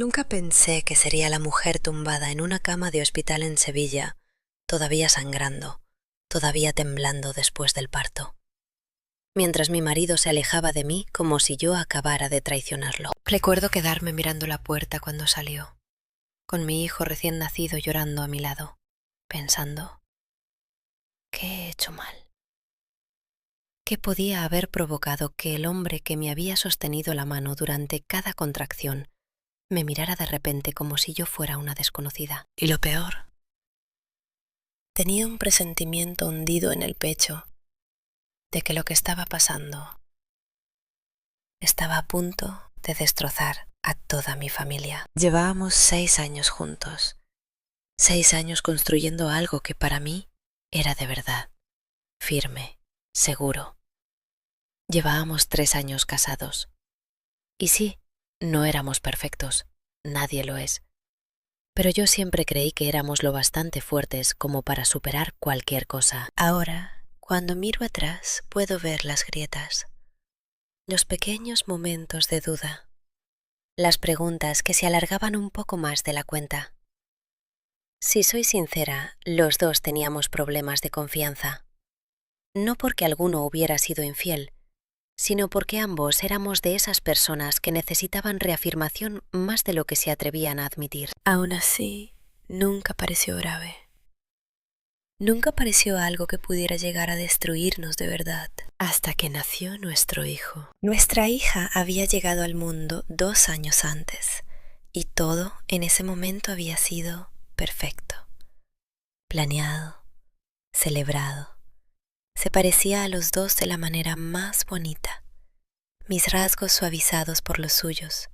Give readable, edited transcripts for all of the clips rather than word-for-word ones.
Nunca pensé que sería la mujer tumbada en una cama de hospital en Sevilla, todavía sangrando, todavía temblando después del parto. Mientras mi marido se alejaba de mí como si yo acabara de traicionarlo. Recuerdo quedarme mirando la puerta cuando salió, con mi hijo recién nacido llorando a mi lado, pensando, ¿qué he hecho mal? ¿Qué podía haber provocado que el hombre que me había sostenido la mano durante cada contracción me mirara de repente como si yo fuera una desconocida? Y lo peor, tenía un presentimiento hundido en el pecho de que lo que estaba pasando estaba a punto de destrozar a toda mi familia. Llevábamos 6 años juntos, 6 años construyendo algo que para mí era de verdad, firme, seguro. Llevábamos 3 años casados. Y sí, no éramos perfectos, nadie lo es. Pero yo siempre creí que éramos lo bastante fuertes como para superar cualquier cosa. Ahora, cuando miro atrás, puedo ver las grietas, los pequeños momentos de duda, las preguntas que se alargaban un poco más de la cuenta. Si soy sincera, los dos teníamos problemas de confianza. No porque alguno hubiera sido infiel, sino porque ambos éramos de esas personas que necesitaban reafirmación más de lo que se atrevían a admitir. Aún así, nunca pareció grave. Nunca pareció algo que pudiera llegar a destruirnos de verdad, hasta que nació nuestro hijo. Nuestra hija había llegado al mundo 2 años antes, y todo en ese momento había sido perfecto, planeado, celebrado. Se parecía a los dos de la manera más bonita, mis rasgos suavizados por los suyos,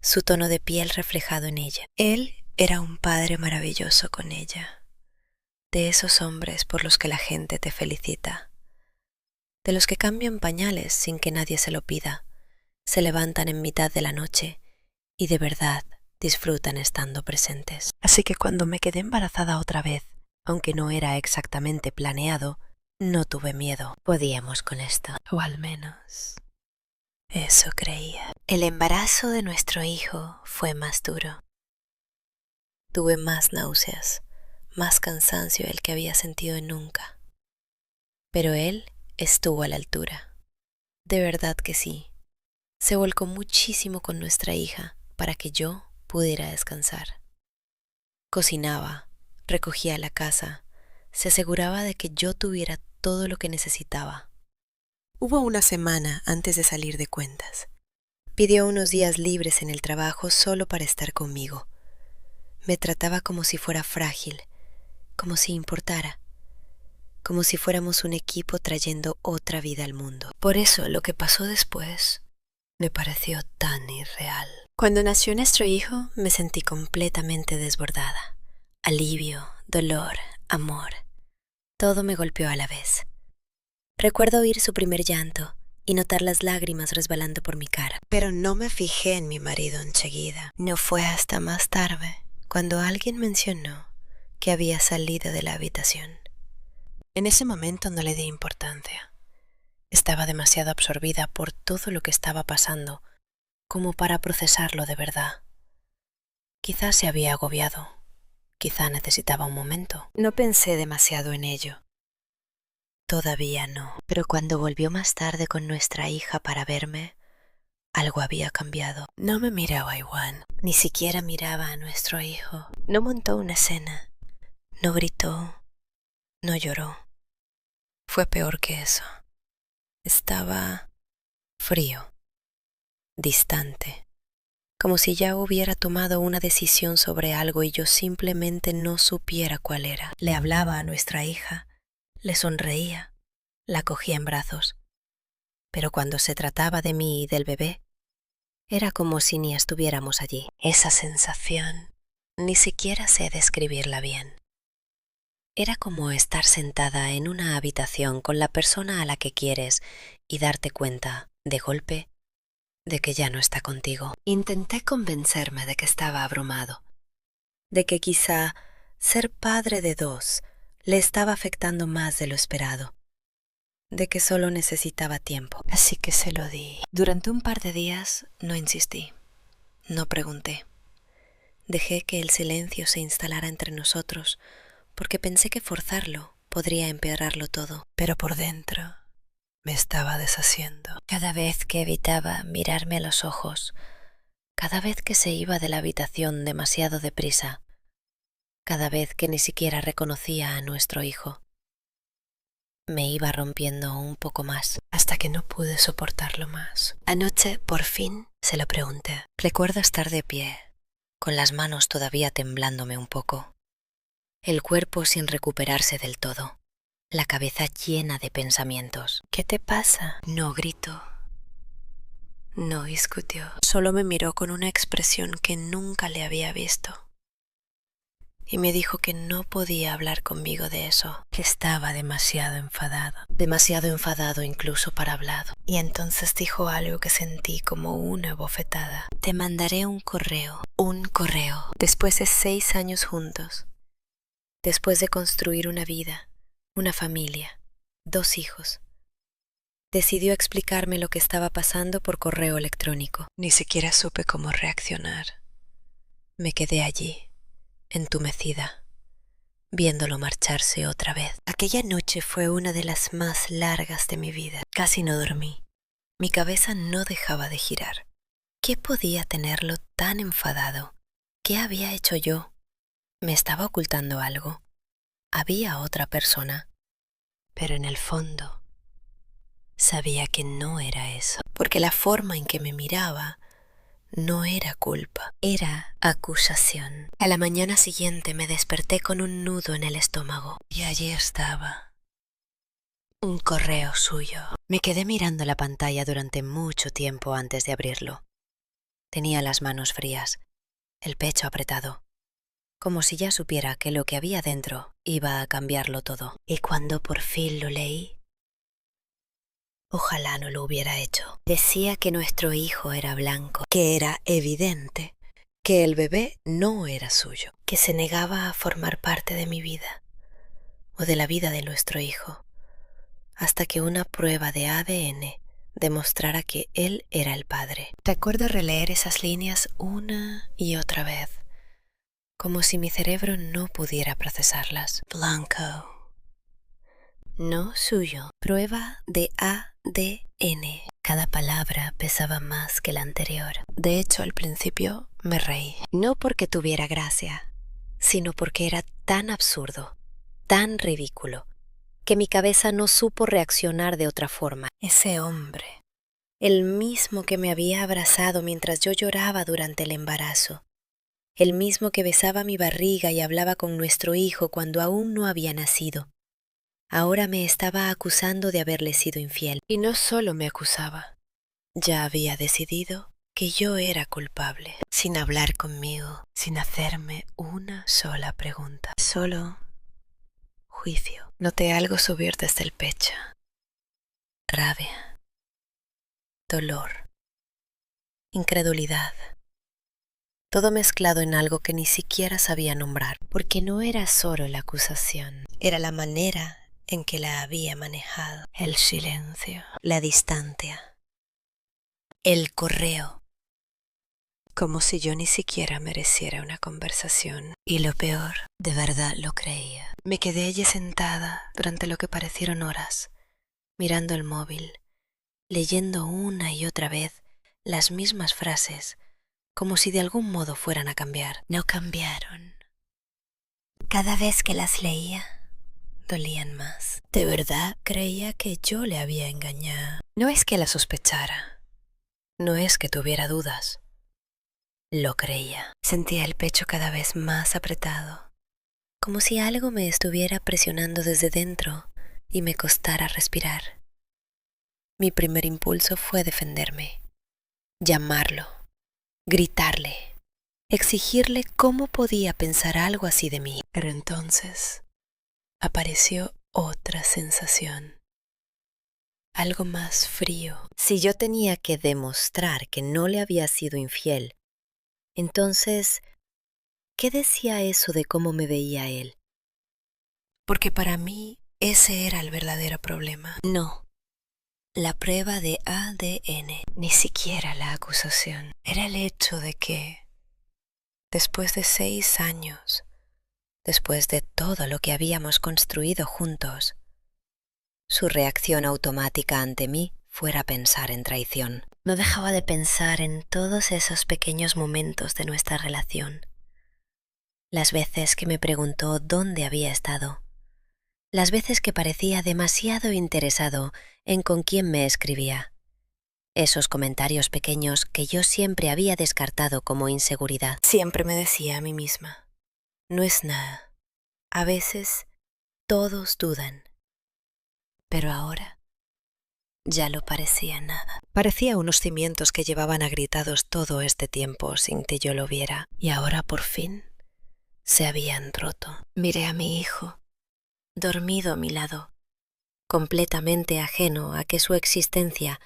su tono de piel reflejado en ella. Él era un padre maravilloso con ella, de esos hombres por los que la gente te felicita, de los que cambian pañales sin que nadie se lo pida, se levantan en mitad de la noche y de verdad disfrutan estando presentes. Así que cuando me quedé embarazada otra vez, aunque no era exactamente planeado, no tuve miedo. Podíamos con esto, o al menos eso creía. El embarazo de nuestro hijo fue más duro. Tuve más náuseas, más cansancio del que había sentido nunca. Pero él estuvo a la altura. De verdad que sí. Se volcó muchísimo con nuestra hija para que yo pudiera descansar. Cocinaba, recogía la casa, se aseguraba de que yo tuviera todo lo que necesitaba. Hubo una semana antes de salir de cuentas. Pidió unos días libres en el trabajo solo para estar conmigo. Me trataba como si fuera frágil, como si importara, como si fuéramos un equipo trayendo otra vida al mundo. Por eso lo que pasó después me pareció tan irreal. Cuando nació nuestro hijo me sentí completamente desbordada. Alivio, dolor, amor. Todo me golpeó a la vez. Recuerdo oír su primer llanto y notar las lágrimas resbalando por mi cara. Pero no me fijé en mi marido enseguida. No fue hasta más tarde, cuando alguien mencionó que había salido de la habitación. En ese momento no le di importancia. Estaba demasiado absorbida por todo lo que estaba pasando como para procesarlo de verdad. Quizás se había agobiado, quizá necesitaba un momento. No pensé demasiado en ello. Todavía no. Pero cuando volvió más tarde con nuestra hija para verme, algo había cambiado. No me miraba igual, ni siquiera miraba a nuestro hijo. No montó una escena, no gritó, no lloró. Fue peor que eso. Estaba frío, distante, como si ya hubiera tomado una decisión sobre algo y yo simplemente no supiera cuál era. Le hablaba a nuestra hija, le sonreía, la cogía en brazos. Pero cuando se trataba de mí y del bebé, era como si ni estuviéramos allí. Esa sensación, ni siquiera sé describirla bien. Era como estar sentada en una habitación con la persona a la que quieres y darte cuenta, de golpe, de que ya no está contigo. Intenté convencerme de que estaba abrumado, de que quizá ser padre de 2 le estaba afectando más de lo esperado, de que solo necesitaba tiempo. Así que se lo di. Durante un par de días no insistí, no pregunté. Dejé que el silencio se instalara entre nosotros, porque pensé que forzarlo podría empeorarlo todo. Pero por dentro me estaba deshaciendo. Cada vez que evitaba mirarme a los ojos, cada vez que se iba de la habitación demasiado deprisa, cada vez que ni siquiera reconocía a nuestro hijo, me iba rompiendo un poco más, hasta que no pude soportarlo más. Anoche, por fin, se lo pregunté. Recuerdo estar de pie, con las manos todavía temblándome un poco, el cuerpo sin recuperarse del todo, la cabeza llena de pensamientos. ¿Qué te pasa? No gritó, no discutió, solo me miró con una expresión que nunca le había visto. Y me dijo que no podía hablar conmigo de eso, que estaba demasiado enfadado incluso para hablar. Y entonces dijo algo que sentí como una bofetada. Te mandaré un correo. Después de 6 años juntos, después de construir una vida, una familia, 2 hijos, decidió explicarme lo que estaba pasando por correo electrónico. Ni siquiera supe cómo reaccionar. Me quedé allí, entumecida, viéndolo marcharse otra vez. Aquella noche fue una de las más largas de mi vida. Casi no dormí. Mi cabeza no dejaba de girar. ¿Qué podía tenerlo tan enfadado? ¿Qué había hecho yo? ¿Me estaba ocultando algo? ¿Había otra persona? Pero en el fondo, sabía que no era eso, porque la forma en que me miraba no era culpa, era acusación. A la mañana siguiente me desperté con un nudo en el estómago y allí estaba, un correo suyo. Me quedé mirando la pantalla durante mucho tiempo antes de abrirlo. Tenía las manos frías, el pecho apretado, como si ya supiera que lo que había dentro iba a cambiarlo todo. Y cuando por fin lo leí, ojalá no lo hubiera hecho. Decía que nuestro hijo era blanco, que era evidente, que el bebé no era suyo, que se negaba a formar parte de mi vida o de la vida de nuestro hijo, hasta que una prueba de ADN demostrara que él era el padre. Recuerdo releer esas líneas una y otra vez, como si mi cerebro no pudiera procesarlas. Blanco, no suyo. Prueba de ADN. Cada palabra pesaba más que la anterior. De hecho, al principio me reí. No porque tuviera gracia, sino porque era tan absurdo, tan ridículo, que mi cabeza no supo reaccionar de otra forma. Ese hombre, el mismo que me había abrazado mientras yo lloraba durante el embarazo, el mismo que besaba mi barriga y hablaba con nuestro hijo cuando aún no había nacido, ahora me estaba acusando de haberle sido infiel. Y no solo me acusaba, ya había decidido que yo era culpable, sin hablar conmigo, sin hacerme una sola pregunta. Solo juicio. Noté algo subir desde el pecho. Rabia, dolor, incredulidad. Todo mezclado en algo que ni siquiera sabía nombrar, porque no era solo la acusación, era la manera en que la había manejado. El silencio, la distancia, el correo, como si yo ni siquiera mereciera una conversación. Y lo peor, de verdad lo creía. Me quedé allí sentada durante lo que parecieron horas, mirando el móvil, leyendo una y otra vez las mismas frases, como si de algún modo fueran a cambiar. No cambiaron. Cada vez que las leía, dolían más. De verdad creía que yo le había engañado. No es que la sospechara, no es que tuviera dudas. Lo creía. Sentía el pecho cada vez más apretado, como si algo me estuviera presionando desde dentro y me costara respirar. Mi primer impulso fue defenderme, llamarlo, gritarle, exigirle cómo podía pensar algo así de mí. Pero entonces apareció otra sensación, algo más frío. Si yo tenía que demostrar que no le había sido infiel, entonces, ¿qué decía eso de cómo me veía él? Porque para mí ese era el verdadero problema. No, la prueba de ADN, ni siquiera la acusación. Era el hecho de que Después de 6 años, después de todo lo que habíamos construido juntos, su reacción automática ante mí fuera pensar en traición. No dejaba de pensar en todos esos pequeños momentos de nuestra relación. Las veces que me preguntó dónde había estado. Las veces que parecía demasiado interesado en con quién me escribía. Esos comentarios pequeños que yo siempre había descartado como inseguridad. Siempre me decía a mí misma, no es nada. A veces todos dudan. Pero ahora ya lo parecía nada. Parecía unos cimientos que llevaban agrietados todo este tiempo sin que yo lo viera. Y ahora por fin se habían roto. Miré a mi hijo, dormido a mi lado, completamente ajeno a que su existencia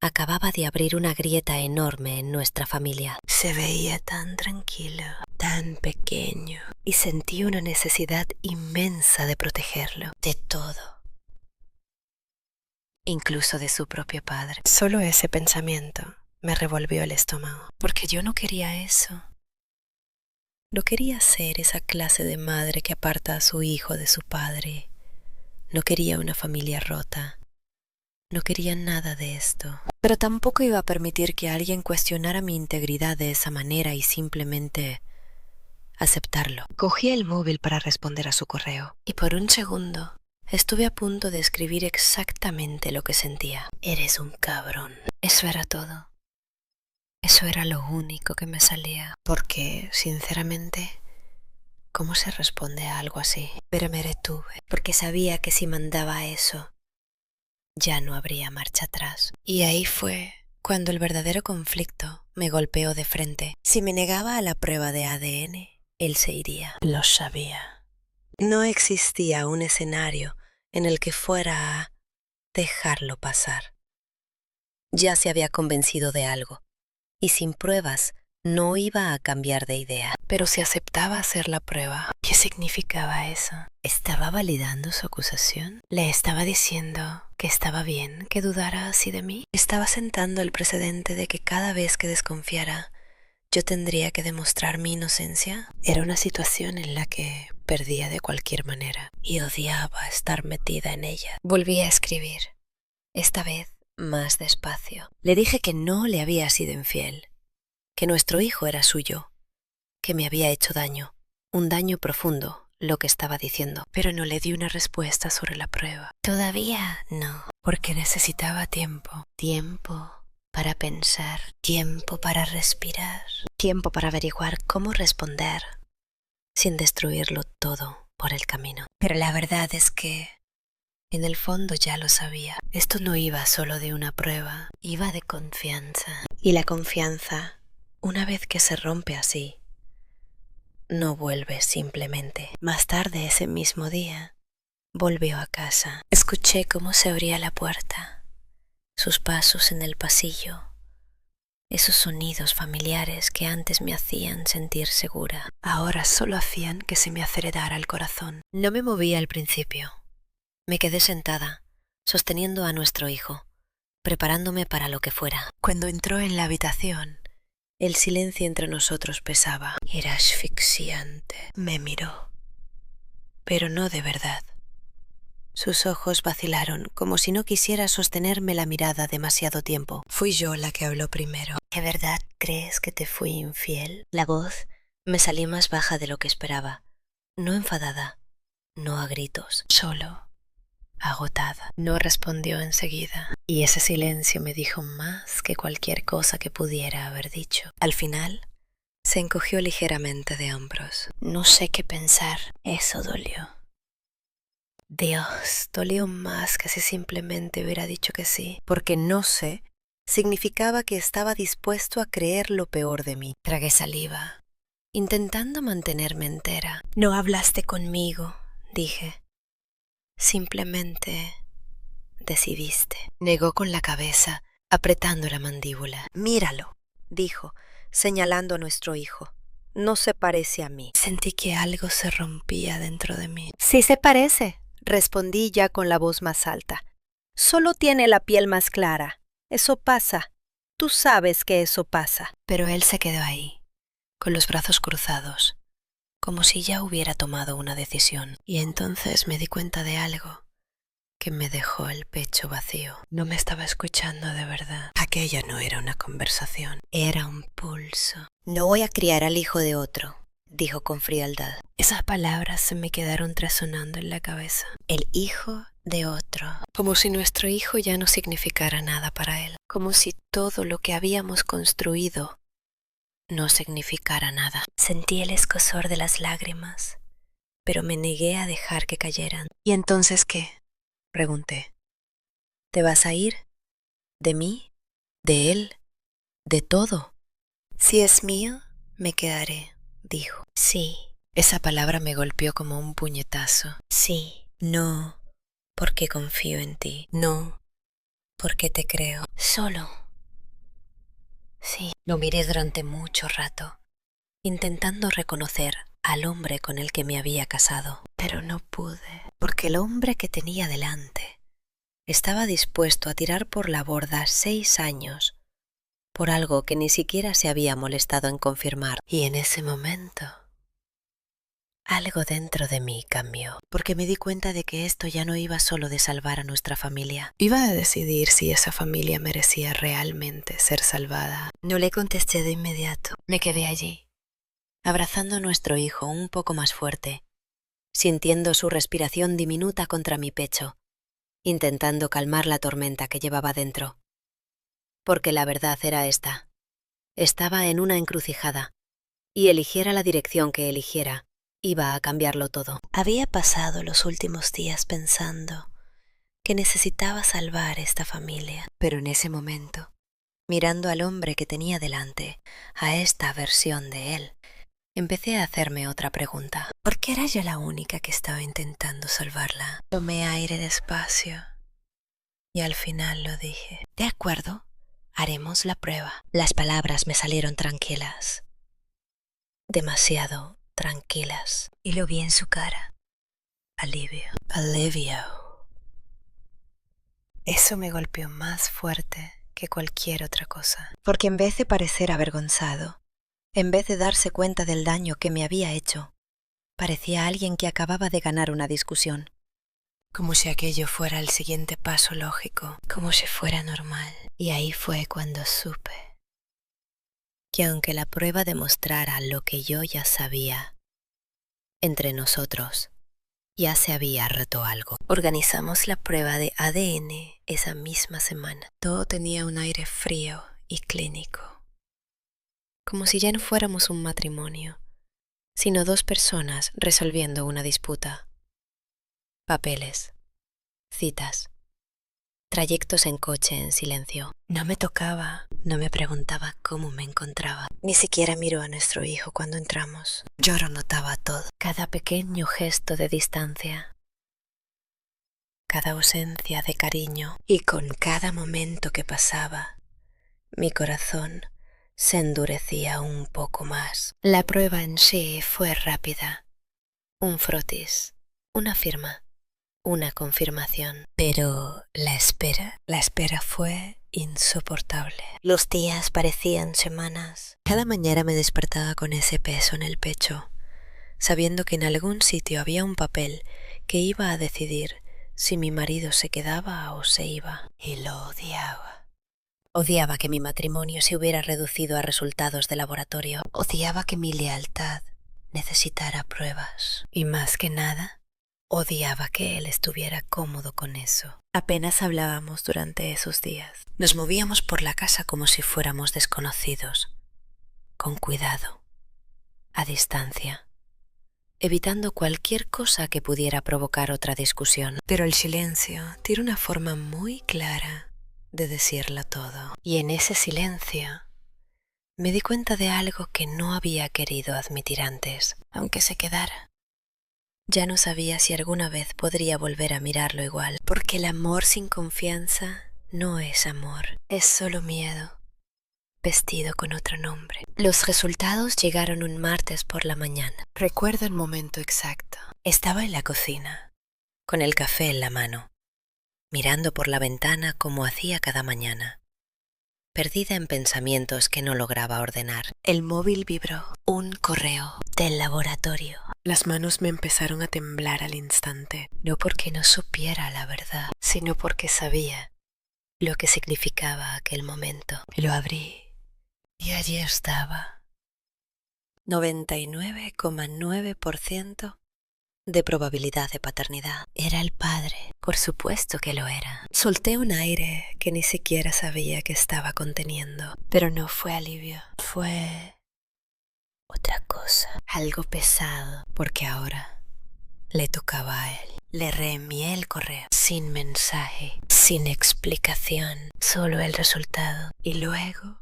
acababa de abrir una grieta enorme en nuestra familia. Se veía tan tranquilo, tan pequeño, y sentí una necesidad inmensa de protegerlo, de todo, incluso de su propio padre. Solo ese pensamiento me revolvió el estómago, porque yo no quería eso. No quería ser esa clase de madre que aparta a su hijo de su padre. No quería una familia rota. No quería nada de esto. Pero tampoco iba a permitir que alguien cuestionara mi integridad de esa manera y simplemente aceptarlo. Cogí el móvil para responder a su correo y por un segundo estuve a punto de escribir exactamente lo que sentía. Eres un cabrón. Eso era todo. Eso era lo único que me salía. Porque, sinceramente, ¿cómo se responde a algo así? Pero me detuve, porque sabía que si mandaba eso, ya no habría marcha atrás. Y ahí fue cuando el verdadero conflicto me golpeó de frente. Si me negaba a la prueba de ADN, él se iría. Lo sabía. No existía un escenario en el que fuera a dejarlo pasar. Ya se había convencido de algo, y sin pruebas no iba a cambiar de idea. Pero si aceptaba hacer la prueba, ¿qué significaba eso? ¿Estaba validando su acusación? ¿Le estaba diciendo que estaba bien que dudara así de mí? ¿Estaba sentando el precedente de que cada vez que desconfiara, yo tendría que demostrar mi inocencia? Era una situación en la que perdía de cualquier manera y odiaba estar metida en ella. Volví a escribir, esta vez más despacio. Le dije que no le había sido infiel, que nuestro hijo era suyo, que me había hecho daño, un daño profundo, lo que estaba diciendo, pero no le di una respuesta sobre la prueba. Todavía no, porque necesitaba tiempo. Tiempo para pensar, tiempo para respirar, tiempo para averiguar cómo responder sin destruirlo todo por el camino. Pero la verdad es que en el fondo ya lo sabía. Esto no iba solo de una prueba, iba de confianza. Y la confianza, una vez que se rompe así, no vuelve simplemente. Más tarde ese mismo día, volvió a casa. Escuché cómo se abría la puerta, sus pasos en el pasillo, esos sonidos familiares que antes me hacían sentir segura, ahora solo hacían que se me acelerara el corazón. No me movía al principio. Me quedé sentada, sosteniendo a nuestro hijo, preparándome para lo que fuera. Cuando entró en la habitación, el silencio entre nosotros pesaba. Era asfixiante. Me miró, pero no de verdad. Sus ojos vacilaron, como si no quisiera sostenerme la mirada demasiado tiempo. Fui yo la que habló primero. ¿De verdad crees que te fui infiel? La voz me salió más baja de lo que esperaba. No enfadada, no a gritos, solo agotada. No respondió enseguida, y ese silencio me dijo más que cualquier cosa que pudiera haber dicho. Al final, se encogió ligeramente de hombros. No sé qué pensar. Eso dolió. Dios, dolió más que si simplemente hubiera dicho que sí, porque no sé significaba que estaba dispuesto a creer lo peor de mí. Tragué saliva, intentando mantenerme entera. No hablaste conmigo, dije. Simplemente decidiste. Negó con la cabeza, apretando la mandíbula. Míralo, dijo, señalando a nuestro hijo. No se parece a mí. Sentí que algo se rompía dentro de mí. Sí se parece, respondí ya con la voz más alta. Solo tiene la piel más clara. Eso pasa. Tú sabes que eso pasa. Pero él se quedó ahí, con los brazos cruzados, como si ya hubiera tomado una decisión. Y entonces me di cuenta de algo que me dejó el pecho vacío. No me estaba escuchando de verdad. Aquella no era una conversación, era un pulso. No voy a criar al hijo de otro, dijo con frialdad. Esas palabras se me quedaron resonando en la cabeza. El hijo de otro. Como si nuestro hijo ya no significara nada para él. Como si todo lo que habíamos construido no significara nada. Sentí el escozor de las lágrimas, pero me negué a dejar que cayeran. ¿Y entonces qué? Pregunté. ¿Te vas a ir? ¿De mí? ¿De él? ¿De todo? Si es mío, me quedaré, dijo. Sí. Esa palabra me golpeó como un puñetazo. Sí. No, porque confío en ti. No, porque te creo. Solo. Sí. Lo miré durante mucho rato, intentando reconocer al hombre con el que me había casado. Pero no pude, porque el hombre que tenía delante estaba dispuesto a tirar por la borda 6 años por algo que ni siquiera se había molestado en confirmar. Y en ese momento, algo dentro de mí cambió, porque me di cuenta de que esto ya no iba solo de salvar a nuestra familia. Iba a decidir si esa familia merecía realmente ser salvada. No le contesté de inmediato. Me quedé allí, abrazando a nuestro hijo un poco más fuerte, sintiendo su respiración diminuta contra mi pecho, intentando calmar la tormenta que llevaba dentro. Porque la verdad era esta. Estaba en una encrucijada, y eligiera la dirección que eligiera, iba a cambiarlo todo. Había pasado los últimos días pensando que necesitaba salvar esta familia, pero en ese momento, mirando al hombre que tenía delante, a esta versión de él, empecé a hacerme otra pregunta. ¿Por qué era yo la única que estaba intentando salvarla? Tomé aire despacio y al final lo dije. De acuerdo, haremos la prueba. Las palabras me salieron tranquilas. Demasiado tranquilas. Y lo vi en su cara. Alivio. Alivio. Eso me golpeó más fuerte que cualquier otra cosa. Porque en vez de parecer avergonzado, en vez de darse cuenta del daño que me había hecho, parecía alguien que acababa de ganar una discusión. Como si aquello fuera el siguiente paso lógico, como si fuera normal. Y ahí fue cuando supe que aunque la prueba demostrara lo que yo ya sabía, entre nosotros ya se había roto algo. Organizamos la prueba de ADN esa misma semana. Todo tenía un aire frío y clínico, como si ya no fuéramos un matrimonio, sino 2 personas resolviendo una disputa. Papeles, citas, trayectos en coche en silencio. No me tocaba, no me preguntaba cómo me encontraba. Ni siquiera miró a nuestro hijo cuando entramos. Yo lo notaba todo, cada pequeño gesto de distancia, cada ausencia de cariño. Y con cada momento que pasaba, mi corazón se endurecía un poco más. La prueba en sí fue rápida. Un frotis, una firma, una confirmación. Pero la espera fue insoportable. Los días parecían semanas. Cada mañana me despertaba con ese peso en el pecho, sabiendo que en algún sitio había un papel que iba a decidir si mi marido se quedaba o se iba. Y lo odiaba. Odiaba que mi matrimonio se hubiera reducido a resultados de laboratorio. Odiaba que mi lealtad necesitara pruebas. Y más que nada, odiaba que él estuviera cómodo con eso. Apenas hablábamos durante esos días. Nos movíamos por la casa como si fuéramos desconocidos, con cuidado, a distancia, evitando cualquier cosa que pudiera provocar otra discusión. Pero el silencio tiene una forma muy clara de decirlo todo. Y en ese silencio me di cuenta de algo que no había querido admitir antes, aunque se quedara. Ya no sabía si alguna vez podría volver a mirarlo igual, porque el amor sin confianza no es amor, es solo miedo, vestido con otro nombre. Los resultados llegaron un martes por la mañana. Recuerdo el momento exacto. Estaba en la cocina, con el café en la mano, mirando por la ventana como hacía cada mañana. perdida en pensamientos que no lograba ordenar. El móvil vibró. Un correo del laboratorio. Las manos me empezaron a temblar al instante. No porque no supiera la verdad, sino porque sabía lo que significaba aquel momento. Lo abrí y allí estaba. 99,9% De probabilidad de paternidad. Era el padre. Por supuesto que lo era. Solté un aire que ni siquiera sabía que estaba conteniendo. Pero no fue alivio. Fue otra cosa. Algo pesado. Porque ahora le tocaba a él. Le reenvié el correo. Sin mensaje. Sin explicación. Solo el resultado. Y luego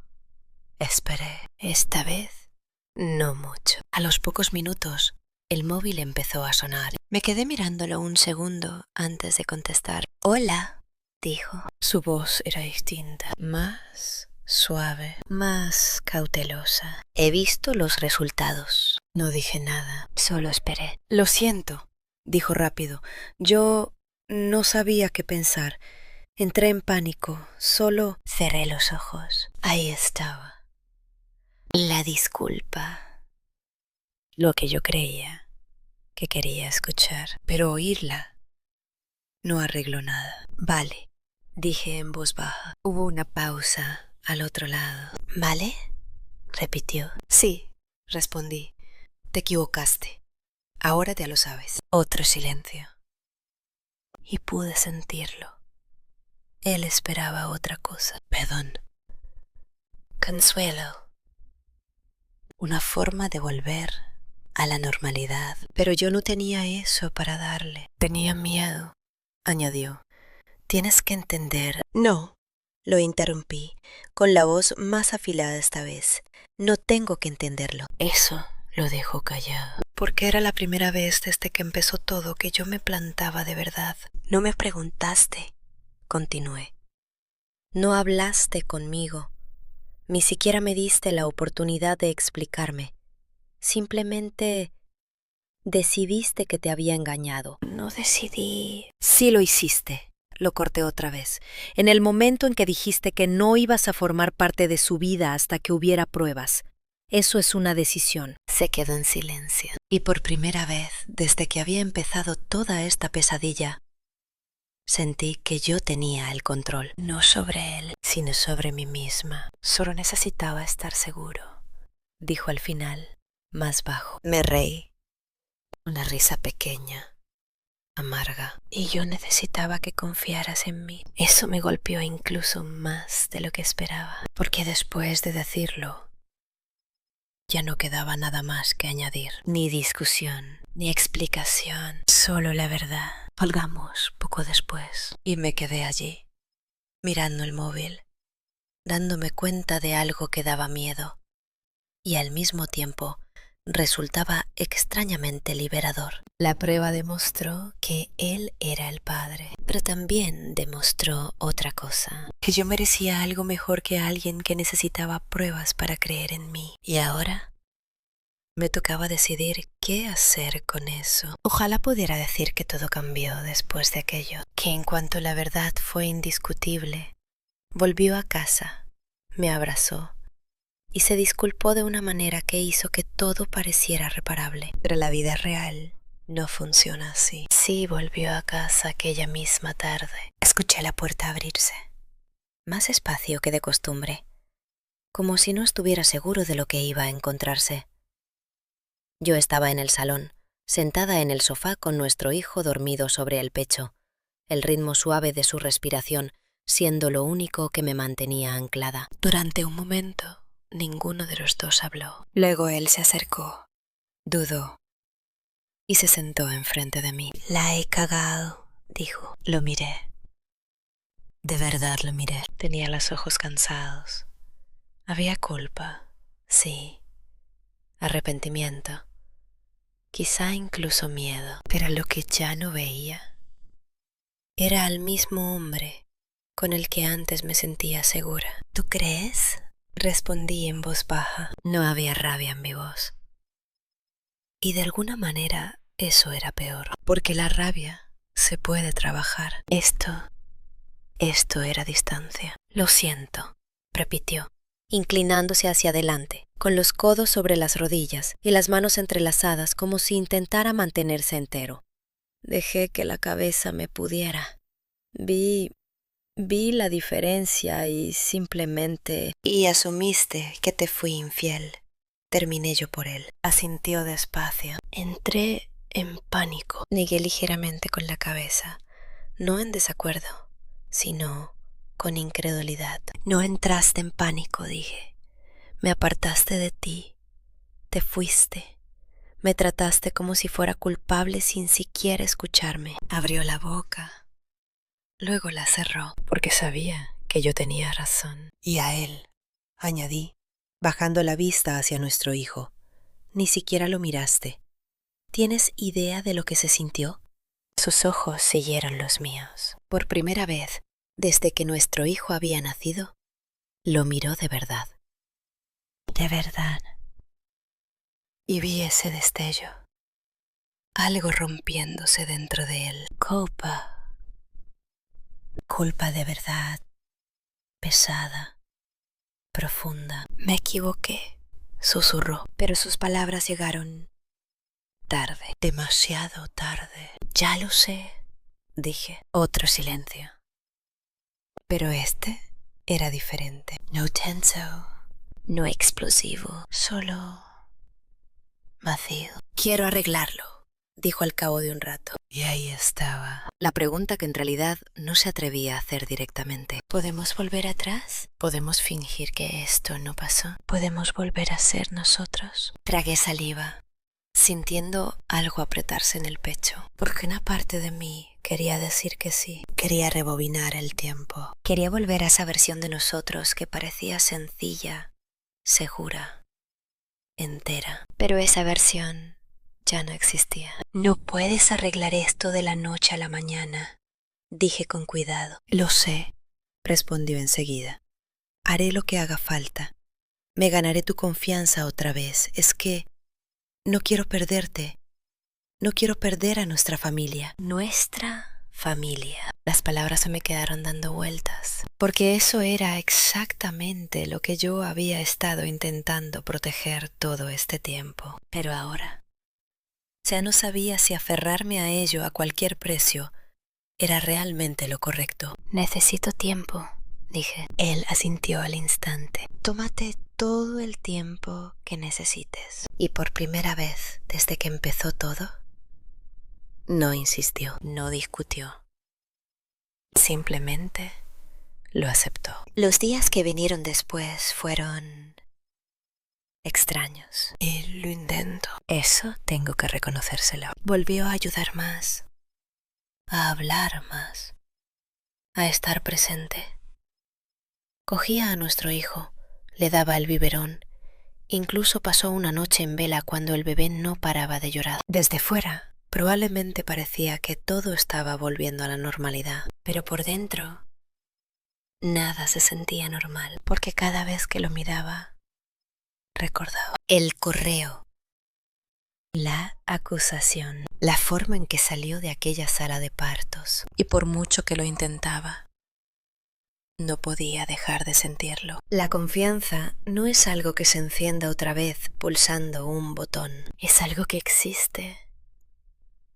esperé. Esta vez no mucho. A los pocos minutos el móvil empezó a sonar. Me quedé mirándolo un segundo antes de contestar. «Hola», dijo. Su voz era distinta, más suave, más cautelosa. «He visto los resultados». No dije nada, solo esperé. Lo siento, dijo rápido. Yo no sabía qué pensar. Entré en pánico, solo cerré los ojos. Ahí estaba. La disculpa. Lo que yo creía que quería escuchar. Pero oírla no arregló nada. «Vale», dije en voz baja. Hubo una pausa al otro lado. «¿Vale?», repitió. «Sí», respondí. «Te equivocaste. Ahora ya lo sabes». Otro silencio. Y pude sentirlo. Él esperaba otra cosa. «Perdón». «Consuelo». Una forma de volver a la normalidad. Pero yo no tenía eso para darle. «Tenía miedo», añadió. «Tienes que entender». No, lo interrumpí, con la voz más afilada esta vez. No tengo que entenderlo. Eso lo dejó callado. Porque era la primera vez desde que empezó todo que yo me plantaba de verdad. No me preguntaste, continué. No hablaste conmigo. Ni siquiera me diste la oportunidad de explicarme. Simplemente decidiste que te había engañado. No decidí. Sí lo hiciste, lo corté otra vez. En el momento en que dijiste que no ibas a formar parte de su vida hasta que hubiera pruebas. Eso es una decisión. Se quedó en silencio. Y por primera vez, desde que había empezado toda esta pesadilla, sentí que yo tenía el control. No sobre él, sino sobre mí misma. Solo necesitaba estar seguro, dijo al final, más bajo. Me reí. Una risa pequeña, amarga. Y yo necesitaba que confiaras en mí. Eso me golpeó incluso más de lo que esperaba. Porque después de decirlo, ya no quedaba nada más que añadir. Ni discusión, ni explicación. Solo la verdad. Colgamos poco después. Y me quedé allí, mirando el móvil, dándome cuenta de algo que daba miedo. Y al mismo tiempo resultaba extrañamente liberador. La prueba demostró que él era el padre, pero también demostró otra cosa. Que yo merecía algo mejor que alguien que necesitaba pruebas para creer en mí. Y ahora me tocaba decidir qué hacer con eso. Ojalá pudiera decir que todo cambió después de aquello. Que en cuanto la verdad fue indiscutible, volvió a casa, me abrazó y se disculpó de una manera que hizo que todo pareciera reparable. Pero la vida real no funciona así. Sí, volvió a casa aquella misma tarde. Escuché la puerta abrirse. Más espacio que de costumbre, como si no estuviera seguro de lo que iba a encontrarse. Yo estaba en el salón, sentada en el sofá con nuestro hijo dormido sobre el pecho, el ritmo suave de su respiración siendo lo único que me mantenía anclada. Durante un momento, ninguno de los dos habló. Luego él se acercó, dudó y se sentó enfrente de mí. «La he cagado», dijo. Lo miré. De verdad lo miré. Tenía los ojos cansados. Había culpa, sí. Arrepentimiento. Quizá incluso miedo. Pero lo que ya no veía era al mismo hombre con el que antes me sentía segura. ¿Tú crees?, respondí en voz baja. No había rabia en mi voz. Y de alguna manera eso era peor. Porque la rabia se puede trabajar. Esto era distancia. Lo siento, repitió, inclinándose hacia adelante, con los codos sobre las rodillas y las manos entrelazadas como si intentara mantenerse entero. Dejé que la cabeza me pudiera. Vi la diferencia y simplemente... Y asumiste que te fui infiel. Terminé yo por él. Asintió despacio. Entré en pánico. Negué ligeramente con la cabeza, no en desacuerdo, sino con incredulidad. No entraste en pánico, dije. Me apartaste de ti. Te fuiste. Me trataste como si fuera culpable sin siquiera escucharme. Abrió la boca, luego la cerró. Porque sabía que yo tenía razón. Y a él, añadí, bajando la vista hacia nuestro hijo. Ni siquiera lo miraste. ¿Tienes idea de lo que se sintió? Sus ojos siguieron los míos. Por primera vez, desde que nuestro hijo había nacido, lo miró de verdad. De verdad. Y vi ese destello. Algo rompiéndose dentro de él. Culpa. Culpa de verdad. Pesada. Profunda. Me equivoqué, susurró, pero sus palabras llegaron tarde, demasiado tarde. Ya lo sé, dije. Otro silencio. Pero este era diferente. No tenso, no explosivo, solo vacío. Quiero arreglarlo, dijo al cabo de un rato. Y ahí estaba. La pregunta que en realidad no se atrevía a hacer directamente. ¿Podemos volver atrás? ¿Podemos fingir que esto no pasó? ¿Podemos volver a ser nosotros? Tragué saliva, sintiendo algo apretarse en el pecho, porque una parte de mí quería decir que sí. Quería rebobinar el tiempo. Quería volver a esa versión de nosotros que parecía sencilla, segura, entera. Pero esa versión ya no existía. No puedes arreglar esto de la noche a la mañana, dije con cuidado. Lo sé, respondió enseguida. Haré lo que haga falta. Me ganaré tu confianza otra vez. Es que no quiero perderte. No quiero perder a nuestra familia. Nuestra familia. Las palabras se me quedaron dando vueltas, porque eso era exactamente lo que yo había estado intentando proteger todo este tiempo. Pero ahora, ya no sabía si aferrarme a ello a cualquier precio era realmente lo correcto. Necesito tiempo, dije. Él asintió al instante. Tómate todo el tiempo que necesites. Y por primera vez desde que empezó todo, no insistió, no discutió. Simplemente lo aceptó. Los días que vinieron después fueron extraños. Él lo intentó. Eso tengo que reconocérselo. Volvió a ayudar más, a hablar más, a estar presente. Cogía a nuestro hijo, le daba el biberón. Incluso pasó una noche en vela cuando el bebé no paraba de llorar. Desde fuera, probablemente parecía que todo estaba volviendo a la normalidad, pero por dentro nada se sentía normal, porque cada vez que lo miraba, recordaba el correo, la acusación, la forma en que salió de aquella sala de partos, y por mucho que lo intentaba, no podía dejar de sentirlo. La confianza no es algo que se encienda otra vez pulsando un botón. Es algo que existe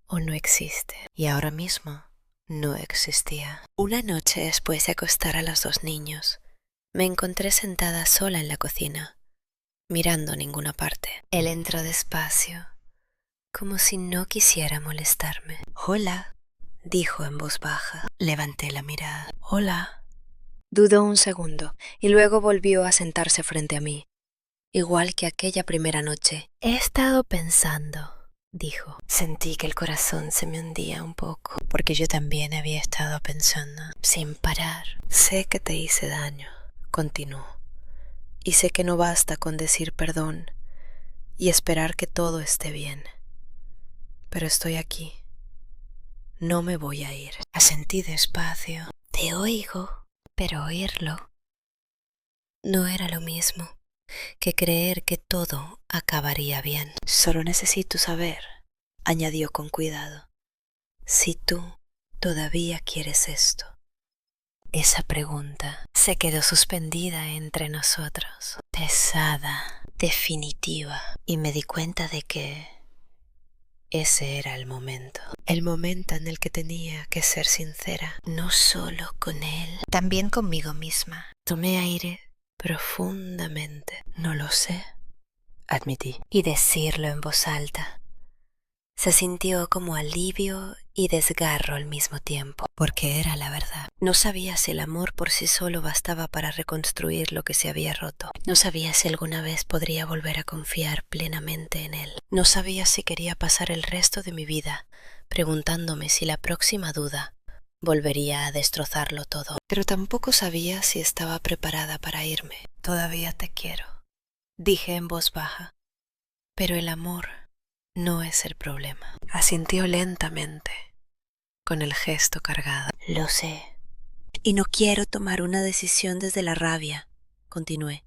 o no existe. Y ahora mismo no existía. Una noche después de acostar a los dos niños, me encontré sentada sola en la cocina, mirando a ninguna parte. Él entró despacio, como si no quisiera molestarme. «Hola», dijo en voz baja. Levanté la mirada. «Hola». Dudó un segundo y luego volvió a sentarse frente a mí, igual que aquella primera noche. «He estado pensando», dijo. Sentí que el corazón se me hundía un poco, porque yo también había estado pensando, sin parar. «Sé que te hice daño», continuó, «y sé que no basta con decir perdón y esperar que todo esté bien. Pero estoy aquí. No me voy a ir». Asentí despacio. «Te oigo». Pero oírlo no era lo mismo que creer que todo acabaría bien. «Solo necesito saber», añadió con cuidado, «si tú todavía quieres esto». Esa pregunta se quedó suspendida entre nosotros, pesada, definitiva, y me di cuenta de que ese era el momento en el que tenía que ser sincera, no solo con él, también conmigo misma. Tomé aire profundamente. No lo sé, admití, y decirlo en voz alta. Se sintió como alivio y desgarro al mismo tiempo, porque era la verdad. No sabía si el amor por sí solo bastaba para reconstruir lo que se había roto. No sabía si alguna vez podría volver a confiar plenamente en él. No sabía si quería pasar el resto de mi vida preguntándome si la próxima duda volvería a destrozarlo todo. Pero tampoco sabía si estaba preparada para irme. Todavía te quiero, dije en voz baja, pero el amor no es el problema. Asintió lentamente, con el gesto cargado. Lo sé. Y no quiero tomar una decisión desde la rabia, continué,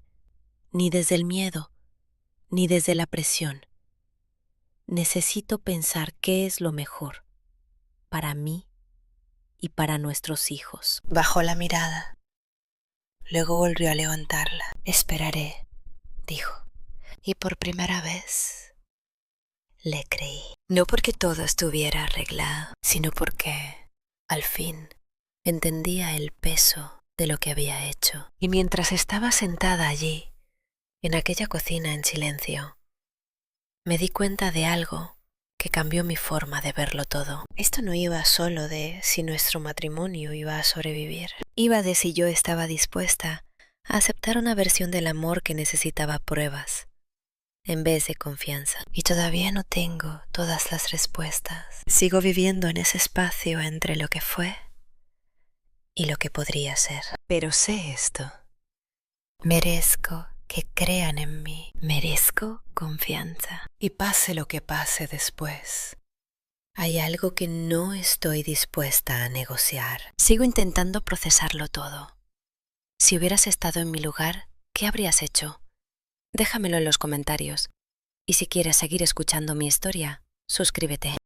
ni desde el miedo, ni desde la presión. Necesito pensar qué es lo mejor para mí y para nuestros hijos. Bajó la mirada. Luego volvió a levantarla. Esperaré, dijo. Y por primera vez le creí. No porque todo estuviera arreglado, sino porque, al fin, entendía el peso de lo que había hecho. Y mientras estaba sentada allí, en aquella cocina en silencio, me di cuenta de algo que cambió mi forma de verlo todo. Esto no iba solo de si nuestro matrimonio iba a sobrevivir. Iba de si yo estaba dispuesta a aceptar una versión del amor que necesitaba pruebas en vez de confianza. Y todavía no tengo todas las respuestas. Sigo viviendo en ese espacio entre lo que fue y lo que podría ser. Pero sé esto. Merezco que crean en mí. Merezco confianza. Y pase lo que pase después, hay algo que no estoy dispuesta a negociar. Sigo intentando procesarlo todo. Si hubieras estado en mi lugar, ¿qué habrías hecho? Déjamelo en los comentarios. Y si quieres seguir escuchando mi historia, suscríbete.